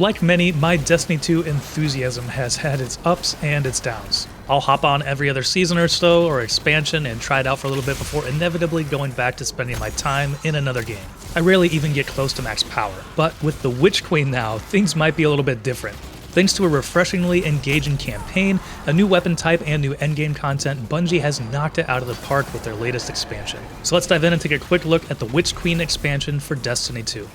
Like many, my Destiny 2 enthusiasm has had its ups and its downs. I'll hop on every other season or so, or expansion, and try it out for a little bit before inevitably going back to spending my time in another game. I rarely even get close to max power, but with the Witch Queen now, things might be a little bit different. Thanks to a refreshingly engaging campaign, a new weapon type, and new endgame content, Bungie has knocked it out of the park with their latest expansion. So let's dive in and take a quick look at the Witch Queen expansion for Destiny 2.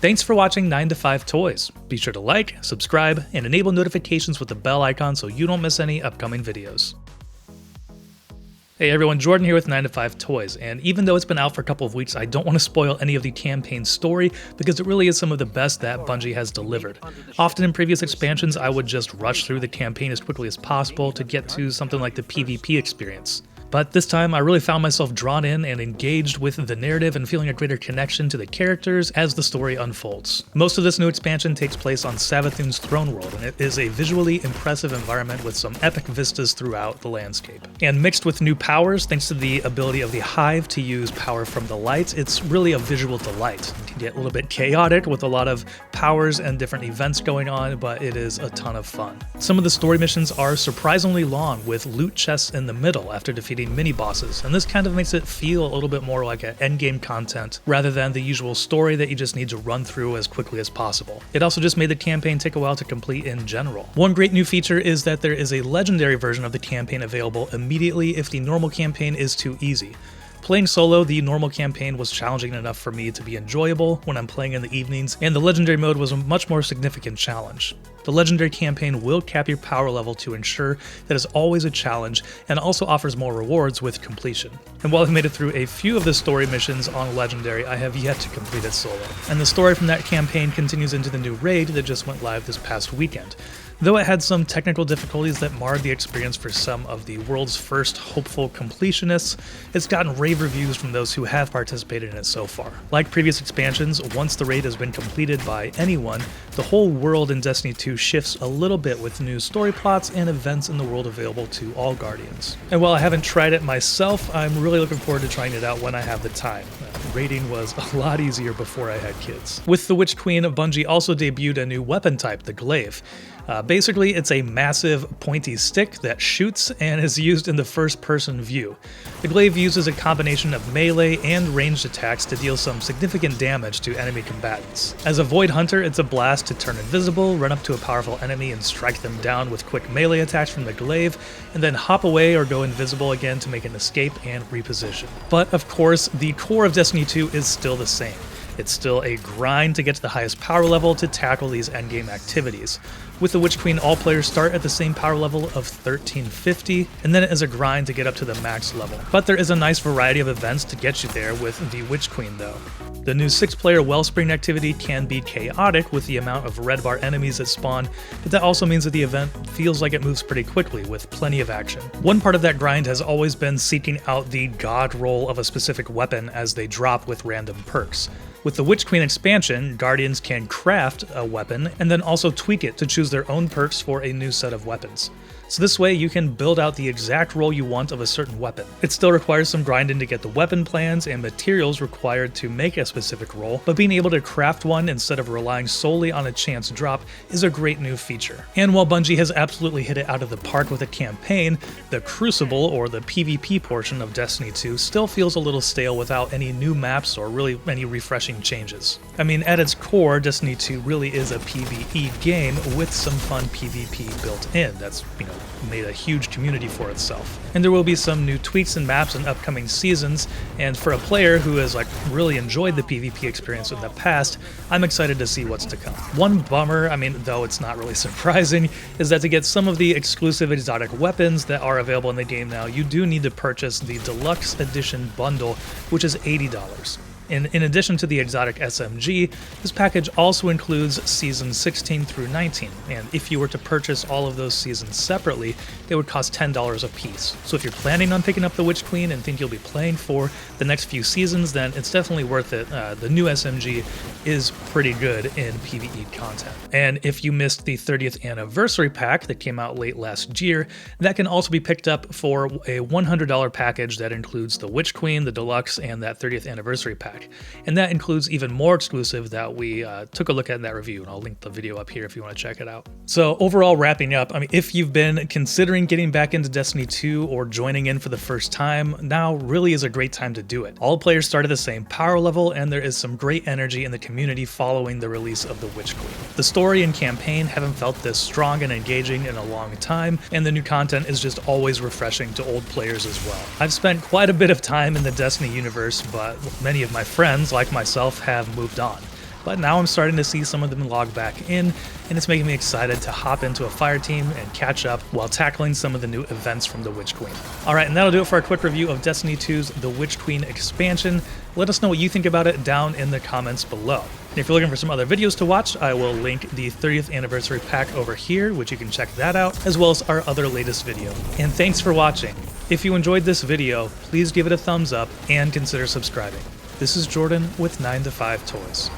Thanks for watching 9 to 5 Toys. Be sure to like, subscribe, and enable notifications with the bell icon so you don't miss any upcoming videos. Hey everyone, Jordan here with 9 to 5 Toys, and even though it's been out for a couple of weeks, I don't want to spoil any of the campaign story because it really is some of the best that Bungie has delivered. Often in previous expansions, I would just rush through the campaign as quickly as possible to get to something like the PvP experience. But this time, I really found myself drawn in and engaged with the narrative and feeling a greater connection to the characters as the story unfolds. Most of this new expansion takes place on Savathûn's throne world, and it is a visually impressive environment with some epic vistas throughout the landscape. And mixed with new powers, thanks to the ability of the Hive to use power from the lights, it's really a visual delight. It can get a little bit chaotic with a lot of powers and different events going on, but it is a ton of fun. Some of the story missions are surprisingly long, with loot chests in the middle after defeating mini-bosses, and this kind of makes it feel a little bit more like an endgame content rather than the usual story that you just need to run through as quickly as possible. It also just made the campaign take a while to complete in general. One great new feature is that there is a legendary version of the campaign available immediately if the normal campaign is too easy. Playing solo, the normal campaign was challenging enough for me to be enjoyable when I'm playing in the evenings, and the legendary mode was a much more significant challenge. The legendary campaign will cap your power level to ensure that it's always a challenge, and also offers more rewards with completion. And while I've made it through a few of the story missions on legendary, I have yet to complete it solo. And the story from that campaign continues into the new raid that just went live this past weekend. Though it had some technical difficulties that marred the experience for some of the world's first hopeful completionists, it's gotten rave reviews from those who have participated in it so far. Like previous expansions, once the raid has been completed by anyone, the whole world in Destiny 2 shifts a little bit with new story plots and events in the world available to all Guardians. And while I haven't tried it myself, I'm really looking forward to trying it out when I have the time. Raiding was a lot easier before I had kids. With the Witch Queen, Bungie also debuted a new weapon type, the glaive. Basically, it's a massive pointy stick that shoots and is used in the first-person view. The glaive uses a combination of melee and ranged attacks to deal some significant damage to enemy combatants. As a void hunter, it's a blast to turn invisible, run up to a powerful enemy and strike them down with quick melee attacks from the glaive, and then hop away or go invisible again to make an escape and reposition. But of course, the core of Destiny 2 is still the same. It's still a grind to get to the highest power level to tackle these endgame activities. With the Witch Queen, all players start at the same power level of 1350, and then it is a grind to get up to the max level. But there is a nice variety of events to get you there with the Witch Queen though. The new 6-player Wellspring activity can be chaotic with the amount of red bar enemies that spawn, but that also means that the event feels like it moves pretty quickly with plenty of action. One part of that grind has always been seeking out the god roll of a specific weapon as they drop with random perks. With the Witch Queen expansion, Guardians can craft a weapon and then also tweak it to choose their own perks for a new set of weapons. So this way you can build out the exact role you want of a certain weapon. It still requires some grinding to get the weapon plans and materials required to make a specific role, but being able to craft one instead of relying solely on a chance drop is a great new feature. And while Bungie has absolutely hit it out of the park with a campaign, the Crucible, or the PvP portion of Destiny 2, still feels a little stale without any new maps or really any refreshing changes. I mean, at its core, Destiny 2 really is a PvE game with some fun PvP built in. That's, made a huge community for itself. And there will be some new tweaks and maps in upcoming seasons, and for a player who has really enjoyed the PvP experience in the past, I'm excited to see what's to come. One bummer, though it's not really surprising, is that to get some of the exclusive exotic weapons that are available in the game now, you do need to purchase the Deluxe Edition bundle, which is $80. In addition to the exotic SMG, this package also includes Seasons 16 through 19, and if you were to purchase all of those seasons separately, they would cost $10 a piece. So if you're planning on picking up the Witch Queen and think you'll be playing for the next few seasons, then it's definitely worth it. The new SMG is pretty good in PvE content. And if you missed the 30th anniversary pack that came out late last year, that can also be picked up for a $100 package that includes the Witch Queen, the Deluxe, and that 30th anniversary pack. pack. And that includes even more exclusive that we took a look at in that review, and I'll link the video up here if you want to check it out. So overall, wrapping up, I mean, if you've been considering getting back into Destiny 2 or joining in for the first time, now really is a great time to do it. All players start at the same power level, and there is some great energy in the community following the release of the Witch Queen. The story and campaign haven't felt this strong and engaging in a long time, and the new content is just always refreshing to old players as well. I've spent quite a bit of time in the Destiny universe, but many of my friends, like myself, have moved on. But now I'm starting to see some of them log back in, and it's making me excited to hop into a fire team and catch up while tackling some of the new events from the Witch Queen. Alright, and that'll do it for a quick review of Destiny 2's The Witch Queen expansion. Let us know what you think about it down in the comments below. And if you're looking for some other videos to watch, I will link the 30th anniversary pack over here, which you can check that out, as well as our other latest video. And thanks for watching. If you enjoyed this video, please give it a thumbs up and consider subscribing. This is Jordan with 9to5 Toys.